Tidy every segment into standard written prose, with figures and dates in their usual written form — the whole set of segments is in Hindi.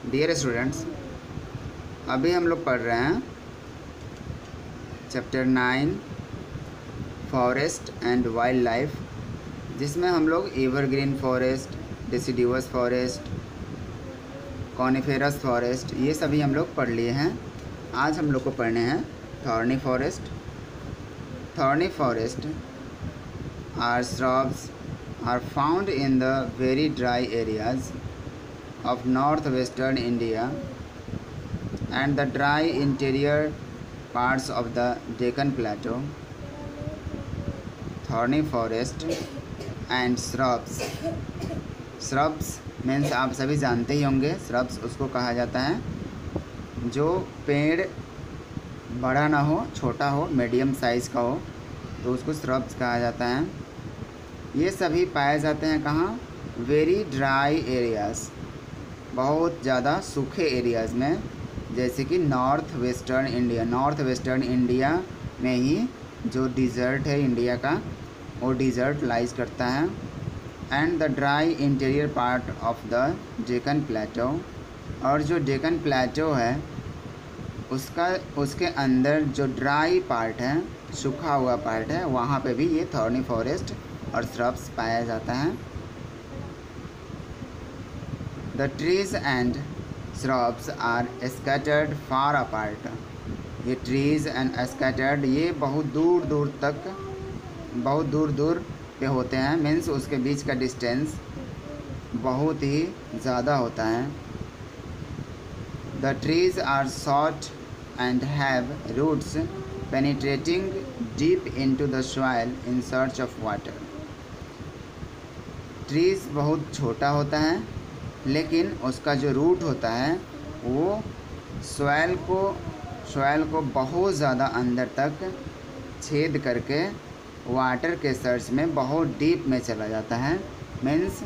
डियर स्टूडेंट्स, अभी हम लोग पढ़ रहे हैं chapter 9 forest and wildlife, जिसमें हम लोग evergreen forest, deciduous forest, coniferous forest ये सभी हम लोग पढ़ लिए हैं। आज हम लोग को पढ़ने हैं thorny forest. Thorny forest are shrubs are found in the very dry areas of northwestern India and the dry interior parts of the Deccan Plateau. Thorny forest and shrubs. Shrubs means आप सभी जानते ही होंगे, shrubs उसको कहा जाता है जो पेड़ बड़ा ना हो, छोटा हो, मीडियम साइज़ का हो, तो उसको shrubs कहा जाता है। ये सभी पाए जाते हैं कहाँ? वेरी ड्राई एरियाज़, बहुत ज़्यादा सूखे एरियाज़ में, जैसे कि नॉर्थ वेस्टर्न इंडिया में ही जो डिज़र्ट है इंडिया का, वो डिज़र्ट लाइज करता है। And the dry interior part of the Deccan plateau, और जो डेक्कन प्लेटो है उसके अंदर जो ड्राई पार्ट है, सूखा हुआ पार्ट है, वहाँ पे भी ये थॉर्नी फॉरेस्ट और श्रब्स पाया जाता है। The trees and shrubs are scattered far apart. ये ट्रीज एंड स्कैटर्ड ये बहुत दूर पे होते हैं, मीन्स उसके बीच का डिस्टेंस बहुत ही ज़्यादा होता है। The trees are short and have roots penetrating deep into the soil in search of water. Trees बहुत छोटा होता है, लेकिन उसका जो रूट होता है वो सॉइल को बहुत ज़्यादा अंदर तक छेद करके वाटर के सर्च में बहुत डीप में चला जाता है। मीन्स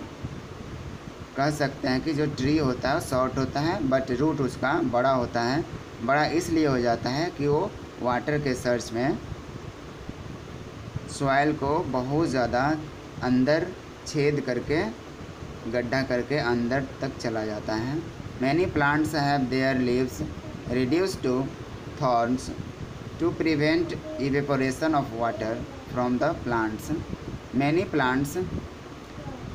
कह सकते हैं कि जो ट्री होता है शॉर्ट होता है, बट रूट उसका बड़ा होता है। बड़ा इसलिए हो जाता है कि वो वाटर के सर्च में सॉइल को बहुत ज़्यादा अंदर छेद करके, गड्ढा करके अंदर तक चला जाता है। Many plants have their leaves reduce to thorns to prevent evaporation of water from the plants. Many plants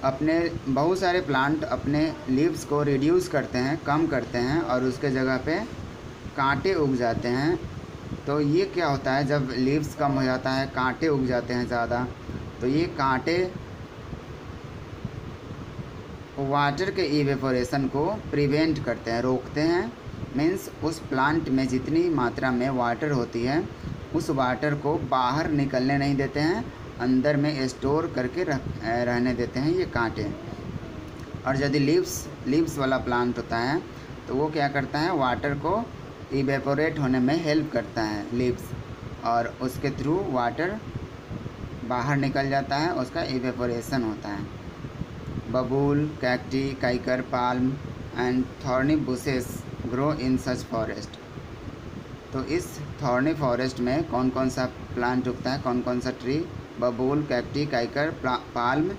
बहुत सारे प्लांट अपने लीव्स को रिड्यूस करते हैं, कम करते हैं, और उसके जगह पे कांटे उग जाते हैं। तो ये क्या होता है, जब लीव्स कम हो जाता है, कांटे उग जाते हैं ज़्यादा, तो ये कांटे वाटर के इवेपोरेशन को प्रिवेंट करते हैं, रोकते हैं। मीन्स उस प्लांट में जितनी मात्रा में वाटर होती है उस वाटर को बाहर निकलने नहीं देते हैं, अंदर में स्टोर करके रहने देते हैं ये कांटे। और यदि लीव्स वाला प्लांट होता है तो वो क्या करता है, वाटर को इवेपोरेट होने में हेल्प करता है लीव्स, और उसके थ्रू वाटर बाहर निकल जाता है, उसका इवेपोरेशन होता है। Babul, cacti, kikar, palm and thorny bushes grow in such forest. तो इस थॉर्नी फॉरेस्ट में कौन कौन सा प्लांट उगता है, कौन कौन सा tree? Babul, cacti, kikar, palm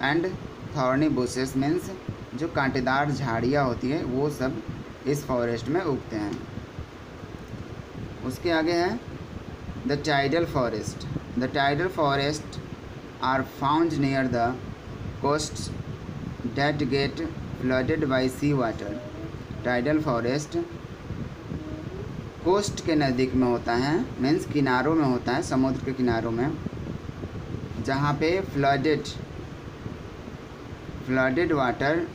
and thorny bushes means जो कांटेदार झाड़ियाँ होती है वो सब इस फॉरेस्ट में उगते हैं। उसके आगे है the tidal forest. The tidal forest are found near the coasts that get flooded by sea water. Tidal forest coast के नज़दीक में होता है, मीन्स किनारों में होता है, समुद्र के किनारों में, जहाँ पे फ्लडेड वाटर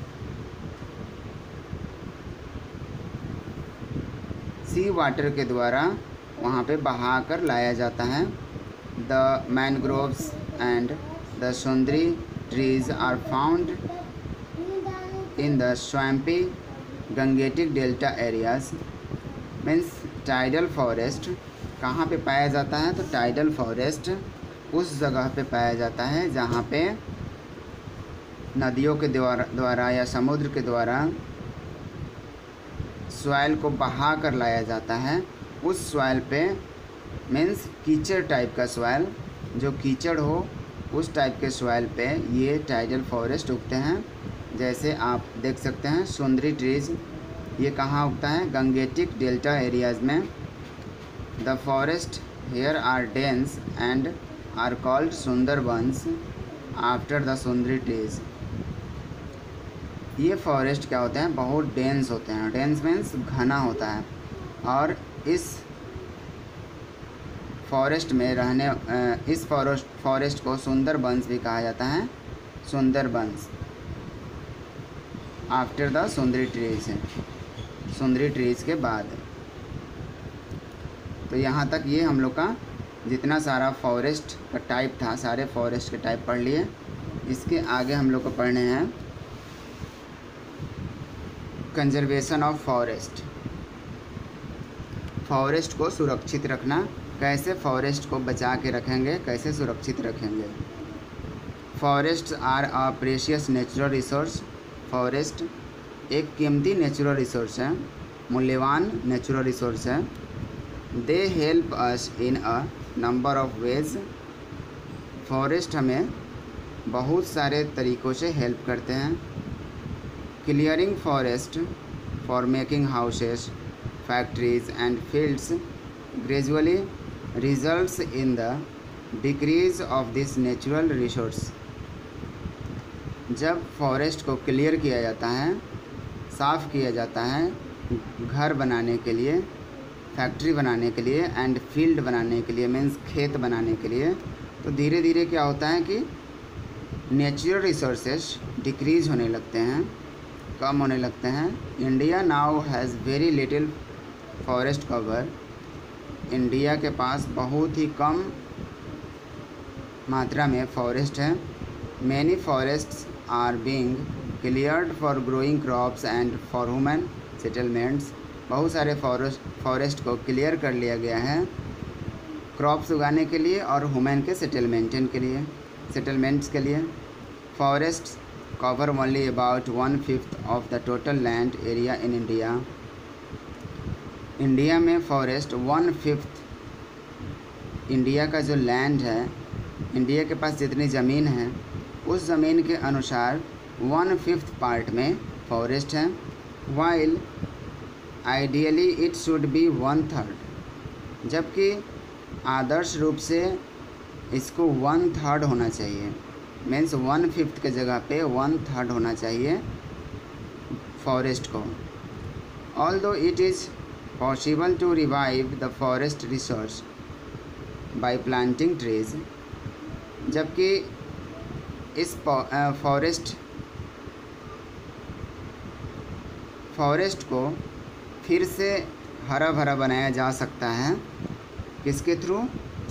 सी वाटर के द्वारा वहाँ पे बहा कर लाया जाता है। The mangroves and the sundari trees are found in the swampy Gangetic delta areas. Means tidal forest कहाँ पे पाया जाता है? तो टाइडल फॉरेस्ट उस जगह पे पाया जाता है जहाँ पे नदियों के द्वारा या समुद्र के द्वारा सॉइल को बहा कर लाया जाता है। उस सॉइल पे मीन्स कीचड़ टाइप का सॉइल, जो कीचड़ हो उस टाइप के सॉइल पे ये टाइडल फॉरेस्ट उगते हैं। जैसे आप देख सकते हैं सुंदरी ट्रीज़ ये कहाँ उगता है? गंगेटिक डेल्टा एरियाज़ में। The forest here are dense and are called Sundarbans after the sundari trees. ये फॉरेस्ट क्या होते हैं? बहुत डेंस होते हैं। डेंस मीन्स घना होता है। और इस फॉरेस्ट में रहने इस फॉरेस्ट को सुंदरबंस भी कहा जाता है। Sundarbans after the sundari trees, Sundari trees के बाद। तो यहाँ तक ये हम लोग का जितना सारा फॉरेस्ट का टाइप था, सारे फॉरेस्ट के टाइप पढ़ लिए। इसके आगे हम लोग को पढ़ने हैं कंजर्वेशन ऑफ फॉरेस्ट। फॉरेस्ट को सुरक्षित रखना, कैसे फॉरेस्ट को बचा के रखेंगे, कैसे सुरक्षित रखेंगे। Forest are a precious natural resource. Forest एक कीमती नेचुरल रिसोर्स है, मूल्यवान नेचुरल रिसोर्स है। They help us in a number of ways. Forest हमें बहुत सारे तरीक़ों से हेल्प करते हैं। Clearing forest for making houses, factories and fields gradually results in the decrease of this natural resource. जब फॉरेस्ट को क्लियर किया जाता है, साफ़ किया जाता है घर बनाने के लिए, फैक्ट्री बनाने के लिए एंड फील्ड बनाने के लिए, मीन्स खेत बनाने के लिए, तो धीरे धीरे क्या होता है कि नेचुरल रिसोर्सेस डिक्रीज़ होने लगते हैं, कम होने लगते हैं। India now has very little forest cover. India के पास बहुत ही कम मात्रा में फॉरेस्ट है। Many forests are being cleared for growing crops and for human settlements. बहुत सारे फॉरेस्ट को क्लियर कर लिया गया है क्रॉप्स उगाने के लिए और ह्यूमन के सेटलमेंट्स के लिए। Forests cover only about 1/5 of the total land area in India. India में फॉरेस्ट 1/5 इंडिया का जो लैंड है, इंडिया के पास जितनी ज़मीन है उस ज़मीन के अनुसार 1/5 पार्ट में फॉरेस्ट है। While ideally it should be 1/3, जबकि आदर्श रूप से इसको 1/3 होना चाहिए। मीन्स 1/5 के जगह पे 1/3 होना चाहिए फॉरेस्ट को। Although it is possible to revive the forest resource by planting trees, जबकि इस फॉरेस्ट को फिर से हरा भरा बनाया जा सकता है। किसके थ्रू?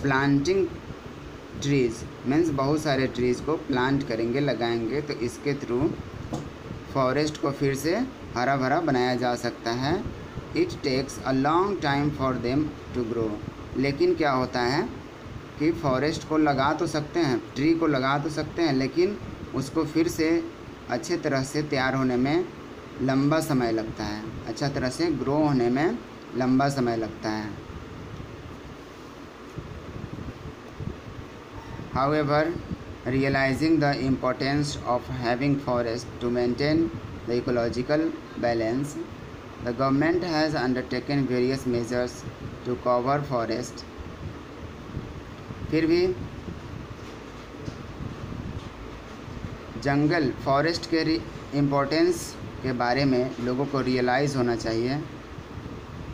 प्लांटिंग ट्रीज़, मीन्स बहुत सारे ट्रीज़ को प्लांट करेंगे, लगाएंगे, तो इसके थ्रू फॉरेस्ट को फिर से हरा भरा बनाया जा सकता है। It takes a long time for them to grow. लेकिन क्या होता है कि फॉरेस्ट को लगा तो सकते हैं, ट्री को लगा तो सकते हैं, लेकिन उसको फिर से अच्छे तरह से तैयार होने में लंबा समय लगता है, अच्छा तरह से ग्रो होने में लंबा समय लगता है। However, realizing the importance of having forests to maintain the ecological balance, the government has undertaken various measures to cover forest. फिर भी जंगल, फॉरेस्ट के इम्पोर्टेंस के बारे में लोगों को रियलाइज़ होना चाहिए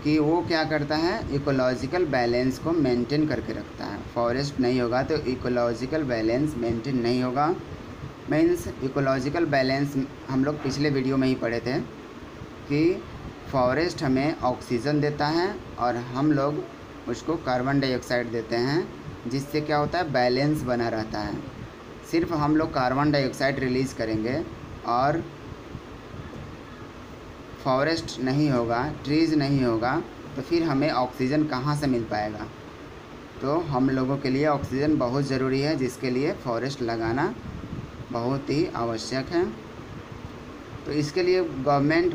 कि वो क्या करता है, इकोलॉजिकल बैलेंस को मेंटेन करके रखता है। फॉरेस्ट नहीं होगा तो इकोलॉजिकल बैलेंस मेंटेन नहीं होगा। मीन्स इकोलॉजिकल बैलेंस हम लोग पिछले वीडियो में ही पढ़े थे कि फॉरेस्ट हमें ऑक्सीजन देता है और हम लोग उसको कार्बन डाइऑक्साइड देते हैं, जिससे क्या होता है, बैलेंस बना रहता है। सिर्फ हम लोग कार्बन डाइऑक्साइड रिलीज़ करेंगे और फॉरेस्ट नहीं होगा, ट्रीज़ नहीं होगा, तो फिर हमें ऑक्सीजन कहाँ से मिल पाएगा। तो हम लोगों के लिए ऑक्सीजन बहुत ज़रूरी है, जिसके लिए फॉरेस्ट लगाना बहुत ही आवश्यक है। तो इसके लिए गवर्नमेंट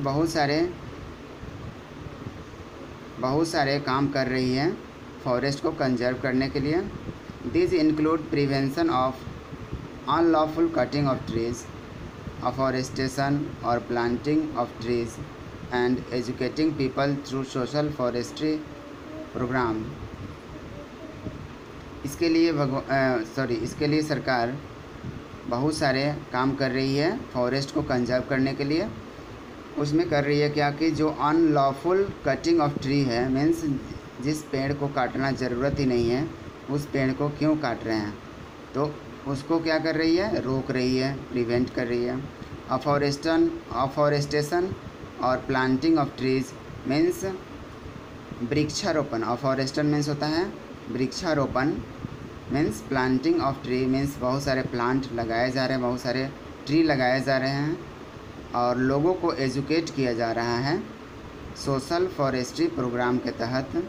बहुत सारे काम कर रही है फॉरेस्ट को कंजर्व करने के लिए। This include prevention of unlawful cutting of trees, afforestation और planting of trees and educating people through social forestry program। इसके लिए सरकार बहुत सारे काम कर रही है फॉरेस्ट को कंजर्व करने के लिए। उसमें कर रही है क्या कि जो अनलॉफुल कटिंग ऑफ ट्री है, मीन्स जिस पेड़ को काटना ज़रूरत ही नहीं है उस पेड़ को क्यों काट रहे हैं, तो उसको क्या कर रही है, रोक रही है, प्रिवेंट कर रही है। अफॉरेस्टेशन और प्लांटिंग ऑफ ट्रीज मीन्स वृक्षारोपण। अफॉरेस्टेशन मीन्स होता है वृक्षारोपण, means planting of tree means बहुत सारे प्लांट लगाए जा रहे हैं, बहुत सारे ट्री लगाए जा रहे हैं और लोगों को एजुकेट किया जा रहा है सोशल फॉरेस्ट्री प्रोग्राम के तहत।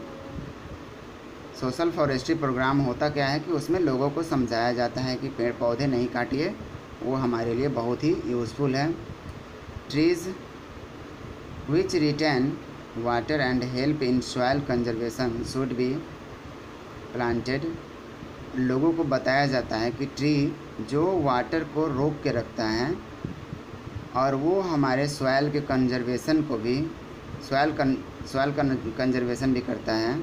सोशल फॉरेस्ट्री प्रोग्राम होता क्या है कि उसमें लोगों को समझाया जाता है कि पेड़ पौधे नहीं काटिए, वो हमारे लिए बहुत ही यूज़फुल है। Trees which retain water and help in soil conservation should be planted. लोगों को बताया जाता है कि ट्री जो वाटर को रोक के रखता है और वो हमारे सॉइल के कंजर्वेशन को भी सॉइल कंजर्वेशन भी करता है,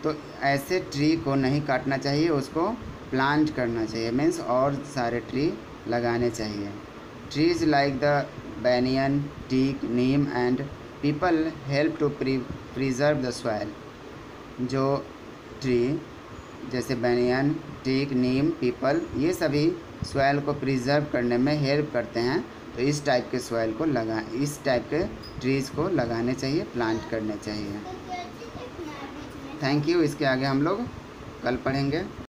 तो ऐसे ट्री को नहीं काटना चाहिए, उसको प्लांट करना चाहिए, मीन्स और सारे ट्री लगाने चाहिए। Trees like the banyan, teak, neem and peepal help to preserve the soil. जो ट्री जैसे बैनियन, टीक, नीम, पीपल ये सभी सॉइल को प्रिजर्व करने में हेल्प करते हैं, तो इस टाइप के इस टाइप के ट्रीज़ को लगाने चाहिए, प्लांट करने चाहिए। Thank you. इसके आगे हम लोग कल पढ़ेंगे।